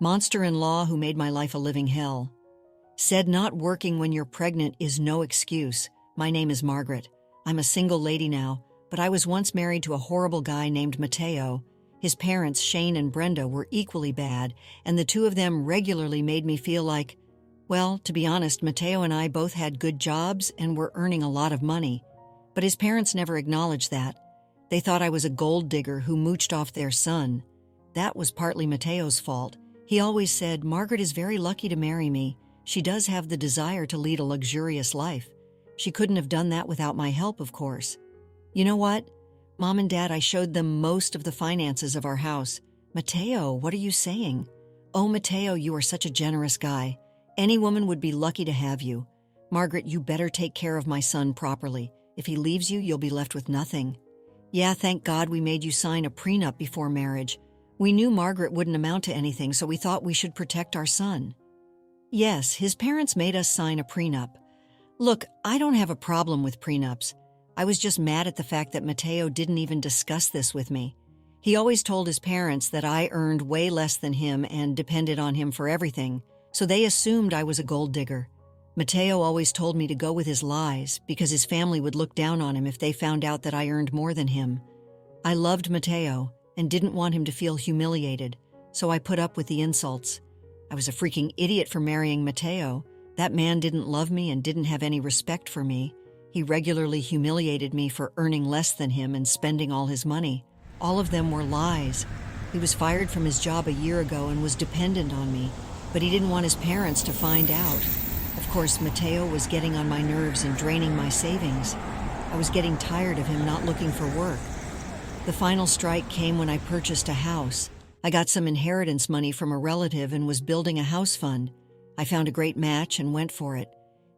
Monster-in-law who made my life a living hell. Said not working when you're pregnant is no excuse. My name is Margaret. I'm a single lady now, but I was once married to a horrible guy named Mateo. His parents, Shane and Brenda, were equally bad, and the two of them regularly made me feel like, well, to be honest, Mateo and I both had good jobs and were earning a lot of money. But his parents never acknowledged that. They thought I was a gold digger who mooched off their son. That was partly Mateo's fault. He always said, Margaret is very lucky to marry me. She does have the desire to lead a luxurious life. She couldn't have done that without my help, of course. You know what? Mom and Dad, I showed them most of the finances of our house. Mateo, what are you saying? Oh, Mateo, you are such a generous guy. Any woman would be lucky to have you. Margaret, you better take care of my son properly. If he leaves you, you'll be left with nothing. Yeah, thank God we made you sign a prenup before marriage. We knew Margaret wouldn't amount to anything, so we thought we should protect our son. Yes, his parents made us sign a prenup. Look, I don't have a problem with prenups. I was just mad at the fact that Mateo didn't even discuss this with me. He always told his parents that I earned way less than him and depended on him for everything, so they assumed I was a gold digger. Mateo always told me to go with his lies because his family would look down on him if they found out that I earned more than him. I loved Mateo and didn't want him to feel humiliated, so I put up with the insults. I was a freaking idiot for marrying Mateo. That man didn't love me and didn't have any respect for me. He regularly humiliated me for earning less than him and spending all his money. All of them were lies. He was fired from his job a year ago and was dependent on me, but he didn't want his parents to find out. Of course, Mateo was getting on my nerves and draining my savings. I was getting tired of him not looking for work. The final strike came when I purchased a house. I got some inheritance money from a relative and was building a house fund. I found a great match and went for it.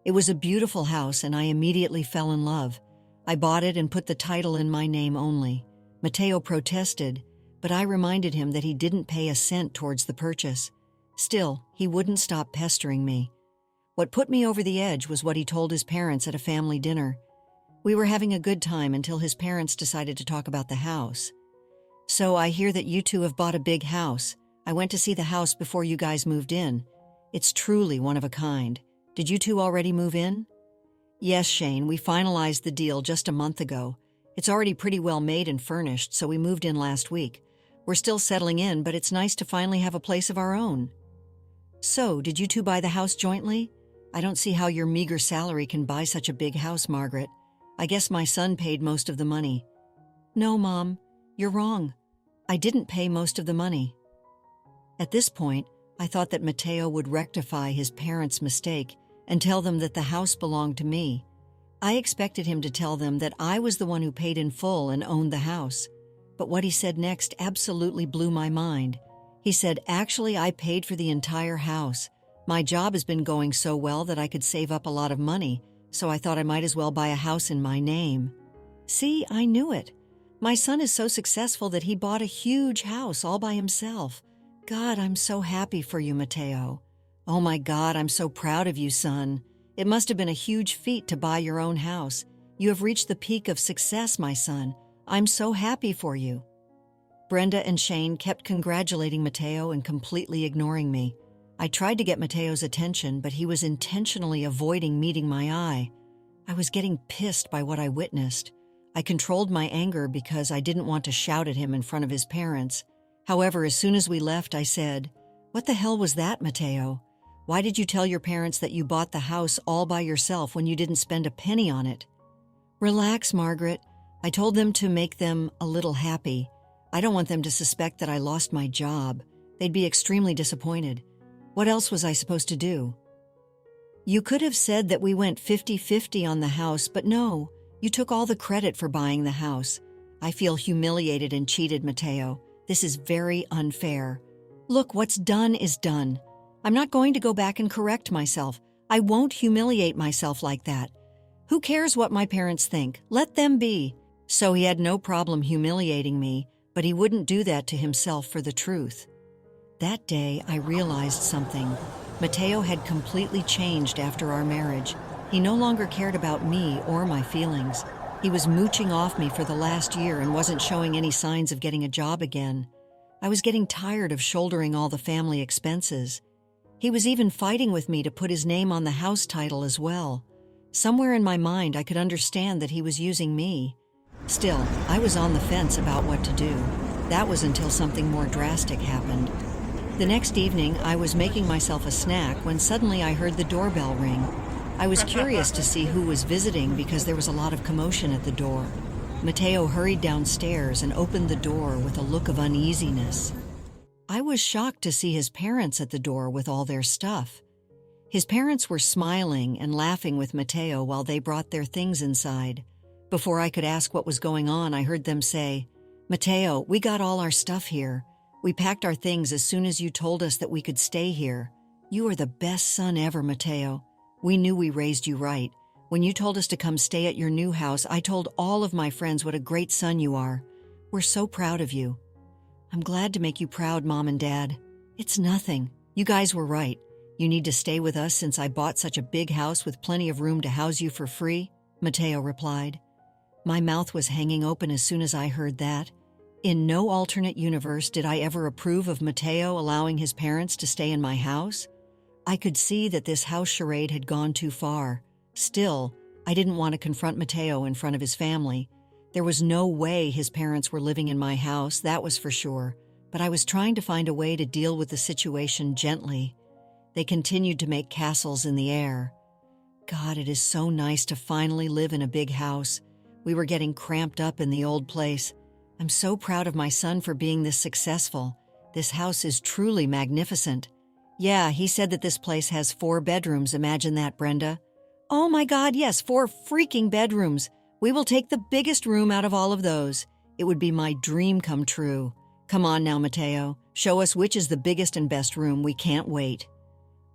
It was a beautiful house and I immediately fell in love. I bought it and put the title in my name only. Mateo protested, but I reminded him that he didn't pay a cent towards the purchase. Still, he wouldn't stop pestering me. What put me over the edge was what he told his parents at a family dinner. We were having a good time until his parents decided to talk about the house. So I hear that you two have bought a big house. I went to see the house before you guys moved in. It's truly one of a kind. Did you two already move in? Yes, Shane, we finalized the deal just a month ago. It's already pretty well made and furnished, so we moved in last week. We're still settling in, but it's nice to finally have a place of our own. So, did you two buy the house jointly? I don't see how your meager salary can buy such a big house, Margaret. I guess my son paid most of the money. No, Mom, you're wrong. I didn't pay most of the money. At this point, I thought that Mateo would rectify his parents' mistake and tell them that the house belonged to me. I expected him to tell them that I was the one who paid in full and owned the house. But what he said next absolutely blew my mind. He said, actually, I paid for the entire house. My job has been going so well that I could save up a lot of money, so I thought I might as well buy a house in my name. See, I knew it. My son is so successful that he bought a huge house all by himself. God, I'm so happy for you, Mateo. Oh my God, I'm so proud of you, son. It must have been a huge feat to buy your own house. You have reached the peak of success, my son. I'm so happy for you. Brenda and Shane kept congratulating Mateo and completely ignoring me. I tried to get Mateo's attention, but he was intentionally avoiding meeting my eye. I was getting pissed by what I witnessed. I controlled my anger because I didn't want to shout at him in front of his parents. However, as soon as we left, I said, "What the hell was that, Mateo? Why did you tell your parents that you bought the house all by yourself when you didn't spend a penny on it?" Relax, Margaret. I told them to make them a little happy. I don't want them to suspect that I lost my job. They'd be extremely disappointed. What else was I supposed to do? You could have said that we went 50-50 on the house, but no, you took all the credit for buying the house. I feel humiliated and cheated, Mateo. This is very unfair. Look, what's done is done. I'm not going to go back and correct myself. I won't humiliate myself like that. Who cares what my parents think? Let them be. So he had no problem humiliating me, but he wouldn't do that to himself for the truth. That day, I realized something. Mateo had completely changed after our marriage. He no longer cared about me or my feelings. He was mooching off me for the last year and wasn't showing any signs of getting a job again. I was getting tired of shouldering all the family expenses. He was even fighting with me to put his name on the house title as well. Somewhere in my mind, I could understand that he was using me. Still, I was on the fence about what to do. That was until something more drastic happened. The next evening, I was making myself a snack when suddenly I heard the doorbell ring. I was curious to see who was visiting because there was a lot of commotion at the door. Mateo hurried downstairs and opened the door with a look of uneasiness. I was shocked to see his parents at the door with all their stuff. His parents were smiling and laughing with Mateo while they brought their things inside. Before I could ask what was going on, I heard them say, "Mateo, we got all our stuff here. We packed our things as soon as you told us that we could stay here. You are the best son ever, Mateo. We knew we raised you right. When you told us to come stay at your new house, I told all of my friends what a great son you are. We're so proud of you." "I'm glad to make you proud, Mom and Dad." "It's nothing. You guys were right. You need to stay with us since I bought such a big house with plenty of room to house you for free," Mateo replied. My mouth was hanging open as soon as I heard that. In no alternate universe did I ever approve of Mateo allowing his parents to stay in my house. I could see that this house charade had gone too far. Still, I didn't want to confront Mateo in front of his family. There was no way his parents were living in my house, that was for sure, but I was trying to find a way to deal with the situation gently. They continued to make castles in the air. God, it is so nice to finally live in a big house. We were getting cramped up in the old place. I'm so proud of my son for being this successful. This house is truly magnificent. Yeah, he said that this place has 4 bedrooms. Imagine that, Brenda. Oh my God, yes, 4 freaking bedrooms. We will take the biggest room out of all of those. It would be my dream come true. Come on now, Mateo. Show us which is the biggest and best room. We can't wait.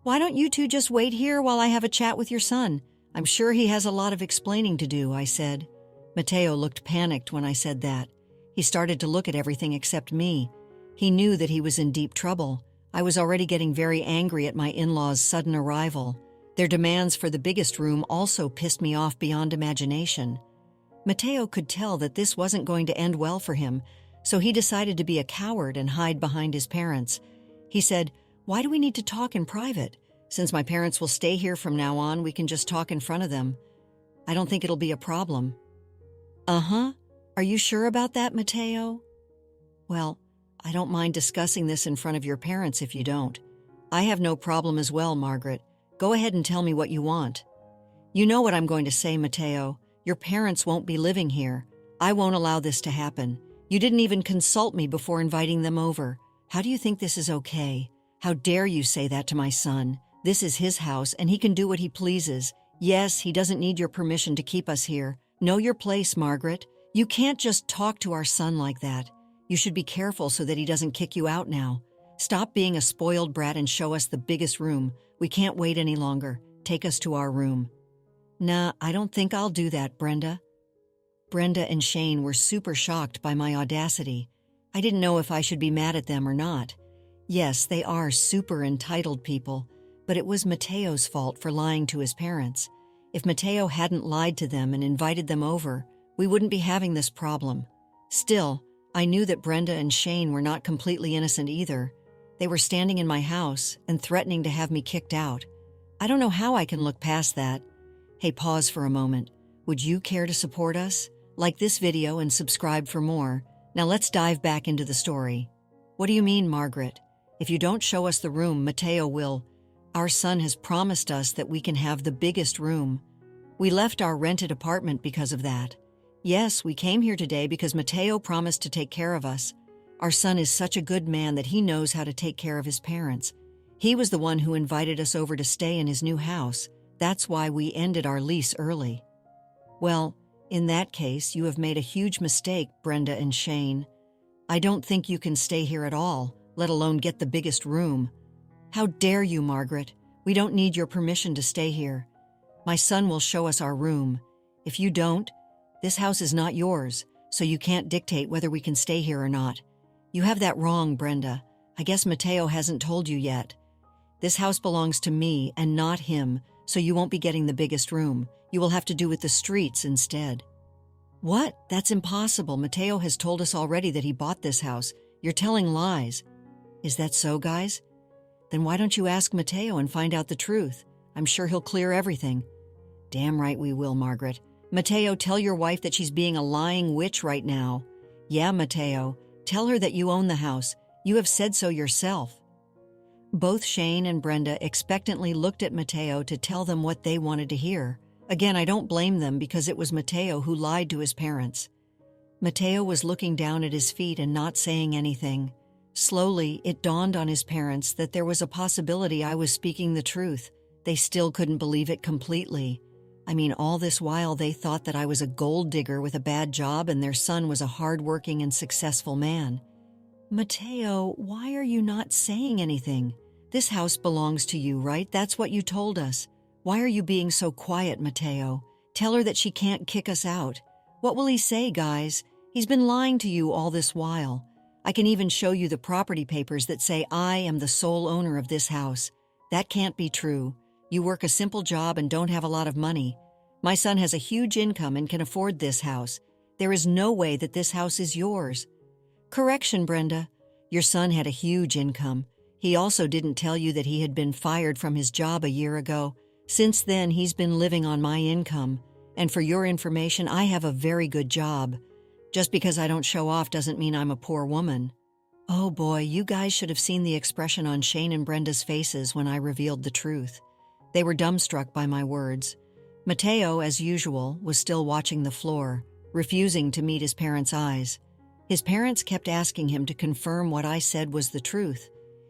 Why don't you two just wait here while I have a chat with your son? I'm sure he has a lot of explaining to do, I said. Mateo looked panicked when I said that. He started to look at everything except me. He knew that he was in deep trouble. I was already getting very angry at my in-laws' sudden arrival. Their demands for the biggest room also pissed me off beyond imagination. Mateo could tell that this wasn't going to end well for him, so he decided to be a coward and hide behind his parents. He said, "Why do we need to talk in private? Since my parents will stay here from now on, we can just talk in front of them. I don't think it'll be a problem." "Uh-huh. Are you sure about that, Mateo?" "Well, I don't mind discussing this in front of your parents if you don't. I have no problem as well, Margaret. Go ahead and tell me what you want." "You know what I'm going to say, Mateo. Your parents won't be living here. I won't allow this to happen. You didn't even consult me before inviting them over. How do you think this is okay? How dare you say that to my son? This is his house and he can do what he pleases. Yes, he doesn't need your permission to keep us here. Know your place, Margaret. You can't just talk to our son like that. You should be careful so that he doesn't kick you out now. Stop being a spoiled brat and show us the biggest room. We can't wait any longer. Take us to our room." "Nah, I don't think I'll do that, Brenda." Brenda and Shane were super shocked by my audacity. I didn't know if I should be mad at them or not. Yes, they are super entitled people, but it was Mateo's fault for lying to his parents. If Mateo hadn't lied to them and invited them over, we wouldn't be having this problem. Still, I knew that Brenda and Shane were not completely innocent either. They were standing in my house and threatening to have me kicked out. I don't know how I can look past that. Hey, pause for a moment. Would you care to support us? Like this video and subscribe for more. Now let's dive back into the story. What do you mean, Margaret? If you don't show us the room, Mateo will. Our son has promised us that we can have the biggest room. We left our rented apartment because of that. Yes, we came here today because Mateo promised to take care of us. Our son is such a good man that he knows how to take care of his parents. He was the one who invited us over to stay in his new house. That's why we ended our lease early. Well, in that case, you have made a huge mistake, Brenda and Shane. I don't think you can stay here at all, let alone get the biggest room. How dare you, Margaret? We don't need your permission to stay here. My son will show us our room. If you don't, this house is not yours, so you can't dictate whether we can stay here or not. You have that wrong, Brenda. I guess Mateo hasn't told you yet. This house belongs to me and not him, so you won't be getting the biggest room. You will have to do with the streets instead. What? That's impossible. Mateo has told us already that he bought this house. You're telling lies. Is that so, guys? Then why don't you ask Mateo and find out the truth? I'm sure he'll clear everything. Damn right we will, Margaret. Mateo, tell your wife that she's being a lying witch right now. Yeah, Mateo. Tell her that you own the house. You have said so yourself. Both Shane and Brenda expectantly looked at Mateo to tell them what they wanted to hear. Again, I don't blame them because it was Mateo who lied to his parents. Mateo was looking down at his feet and not saying anything. Slowly, it dawned on his parents that there was a possibility I was speaking the truth. They still couldn't believe it completely. I mean, all this while they thought that I was a gold digger with a bad job and their son was a hardworking and successful man. Mateo, why are you not saying anything? This house belongs to you, right? That's what you told us. Why are you being so quiet, Mateo? Tell her that she can't kick us out. What will he say, guys? He's been lying to you all this while. I can even show you the property papers that say I am the sole owner of this house. That can't be true. You work a simple job and don't have a lot of money. My son has a huge income and can afford this house. There is no way that this house is yours. Correction, Brenda. Your son had a huge income. He also didn't tell you that he had been fired from his job a year ago. Since then, he's been living on my income. And for your information, I have a very good job. Just because I don't show off doesn't mean I'm a poor woman. Oh boy, you guys should have seen the expression on Shane and Brenda's faces when I revealed the truth. They were dumbstruck by my words. Mateo, as usual, was still watching the floor, refusing to meet his parents' eyes. His parents kept asking him to confirm what I said was the truth.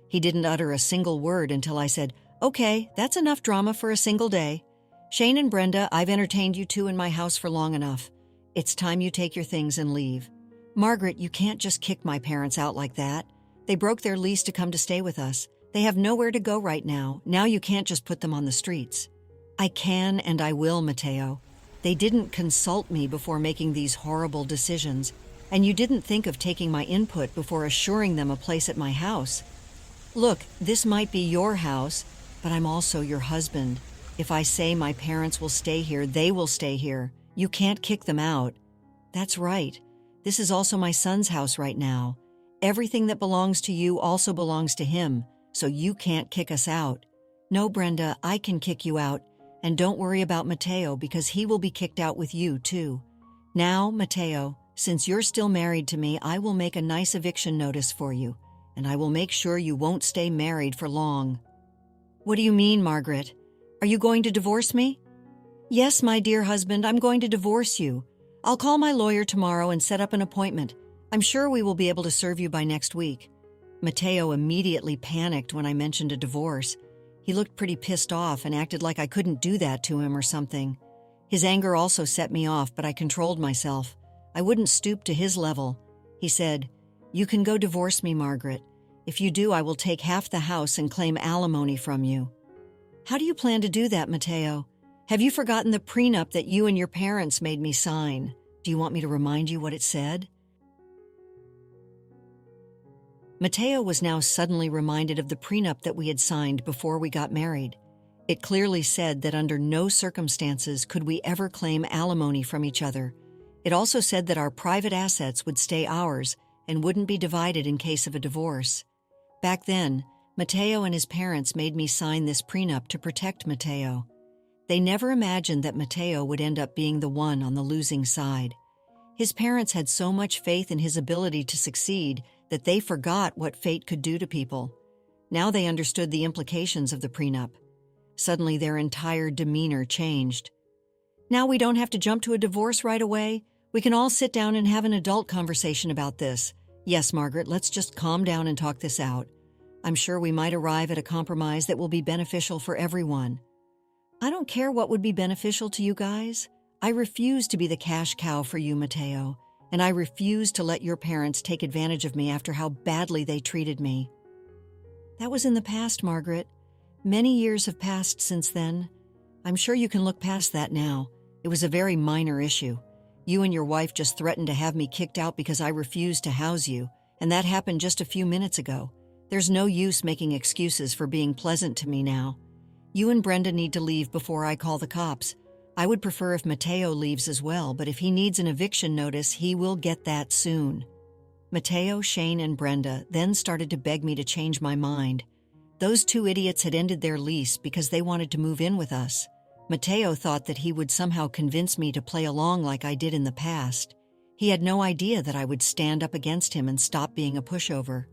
He didn't utter a single word until I said, "Okay, that's enough drama for a single day. Shane and Brenda, I've entertained you two in my house for long enough. It's time you take your things and leave. Margaret, you can't just kick my parents out like that. They broke their lease to come to stay with us. They have nowhere to go right now. Now you can't just put them on the streets." I can and I will, Mateo. They didn't consult me before making these horrible decisions, and you didn't think of taking my input before assuring them a place at my house. Look, this might be your house, but I'm also your husband. If I say my parents will stay here, they will stay here. You can't kick them out. That's right. This is also my son's house right now. Everything that belongs to you also belongs to him, so you can't kick us out. No, Brenda, I can kick you out. And don't worry about Mateo because he will be kicked out with you, too. Now, Mateo, since you're still married to me, I will make a nice eviction notice for you, and I will make sure you won't stay married for long. What do you mean, Margaret? Are you going to divorce me? Yes, my dear husband, I'm going to divorce you. I'll call my lawyer tomorrow and set up an appointment. I'm sure we will be able to serve you by next week. Mateo immediately panicked when I mentioned a divorce. He looked pretty pissed off and acted like I couldn't do that to him or something. His anger also set me off, but I controlled myself. I wouldn't stoop to his level. He said, "You can go divorce me, Margaret. If you do, I will take half the house and claim alimony from you." How do you plan to do that, Mateo? Have you forgotten the prenup that you and your parents made me sign? Do you want me to remind you what it said? Mateo was now suddenly reminded of the prenup that we had signed before we got married. It clearly said that under no circumstances could we ever claim alimony from each other. It also said that our private assets would stay ours and wouldn't be divided in case of a divorce. Back then, Mateo and his parents made me sign this prenup to protect Mateo. They never imagined that Mateo would end up being the one on the losing side. His parents had so much faith in his ability to succeed that they forgot what fate could do to people. Now they understood the implications of the prenup. Suddenly their entire demeanor changed. Now we don't have to jump to a divorce right away. We can all sit down and have an adult conversation about this. Yes, Margaret, let's just calm down and talk this out. I'm sure we might arrive at a compromise that will be beneficial for everyone. I don't care what would be beneficial to you guys. I refuse to be the cash cow for you, Mateo. And I refuse to let your parents take advantage of me after how badly they treated me. That was in the past, Margaret. Many years have passed since then. I'm sure you can look past that now. It was a very minor issue. You and your wife just threatened to have me kicked out because I refused to house you, and that happened just a few minutes ago. There's no use making excuses for being pleasant to me now. You and Brenda need to leave before I call the cops. I would prefer if Mateo leaves as well, but if he needs an eviction notice, he will get that soon. Mateo, Shane, and Brenda then started to beg me to change my mind. Those two idiots had ended their lease because they wanted to move in with us. Mateo thought that he would somehow convince me to play along like I did in the past. He had no idea that I would stand up against him and stop being a pushover.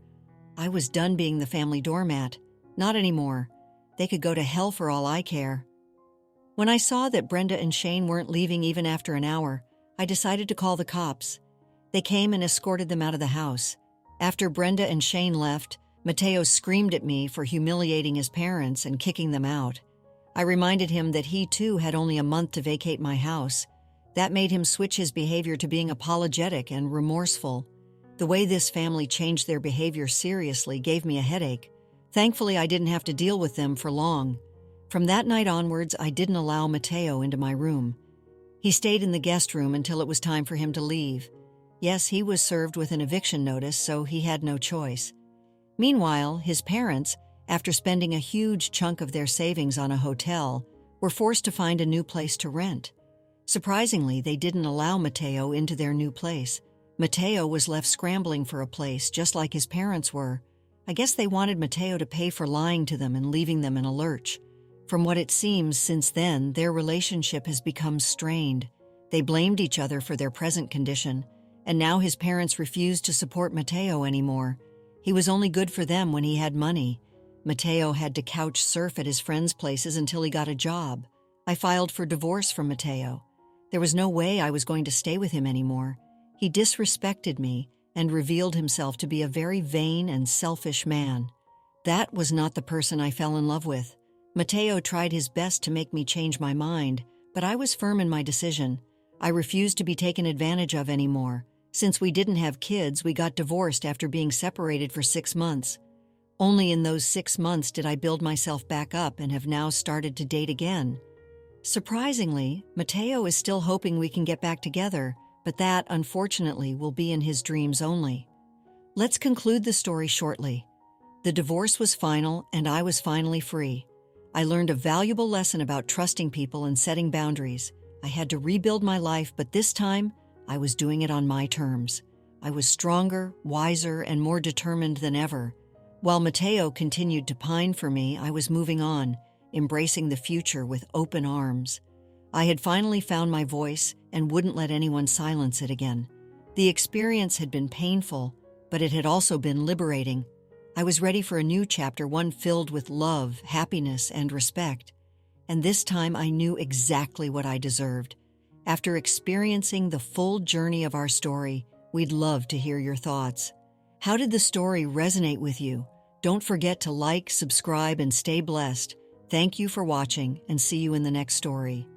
I was done being the family doormat. Not anymore. They could go to hell for all I care. When I saw that Brenda and Shane weren't leaving even after an hour, I decided to call the cops. They came and escorted them out of the house. After Brenda and Shane left, Mateo screamed at me for humiliating his parents and kicking them out. I reminded him that he too had only a month to vacate my house. That made him switch his behavior to being apologetic and remorseful. The way this family changed their behavior seriously gave me a headache. Thankfully, I didn't have to deal with them for long. From that night onwards, I didn't allow Mateo into my room. He stayed in the guest room until it was time for him to leave. Yes, he was served with an eviction notice, so he had no choice. Meanwhile, his parents, after spending a huge chunk of their savings on a hotel, were forced to find a new place to rent. Surprisingly, they didn't allow Mateo into their new place. Mateo was left scrambling for a place, just like his parents were. I guess they wanted Mateo to pay for lying to them and leaving them in a lurch. From what it seems, since then, their relationship has become strained. They blamed each other for their present condition, and now his parents refuse to support Mateo anymore. He was only good for them when he had money. Mateo had to couch surf at his friends' places until he got a job. I filed for divorce from Mateo. There was no way I was going to stay with him anymore. He disrespected me and revealed himself to be a very vain and selfish man. That was not the person I fell in love with. Mateo tried his best to make me change my mind, but I was firm in my decision. I refused to be taken advantage of anymore. Since we didn't have kids, we got divorced after being separated for 6 months. Only in those 6 months did I build myself back up and have now started to date again. Surprisingly, Mateo is still hoping we can get back together, but that, unfortunately, will be in his dreams only. Let's conclude the story shortly. The divorce was final, and I was finally free. I learned a valuable lesson about trusting people and setting boundaries. I had to rebuild my life, but this time, I was doing it on my terms. I was stronger, wiser, and more determined than ever. While Mateo continued to pine for me, I was moving on, embracing the future with open arms. I had finally found my voice and wouldn't let anyone silence it again. The experience had been painful, but it had also been liberating. I was ready for a new chapter, one filled with love, happiness, and respect. And this time I knew exactly what I deserved. After experiencing the full journey of our story, we'd love to hear your thoughts. How did the story resonate with you? Don't forget to like, subscribe, and stay blessed. Thank you for watching, and see you in the next story.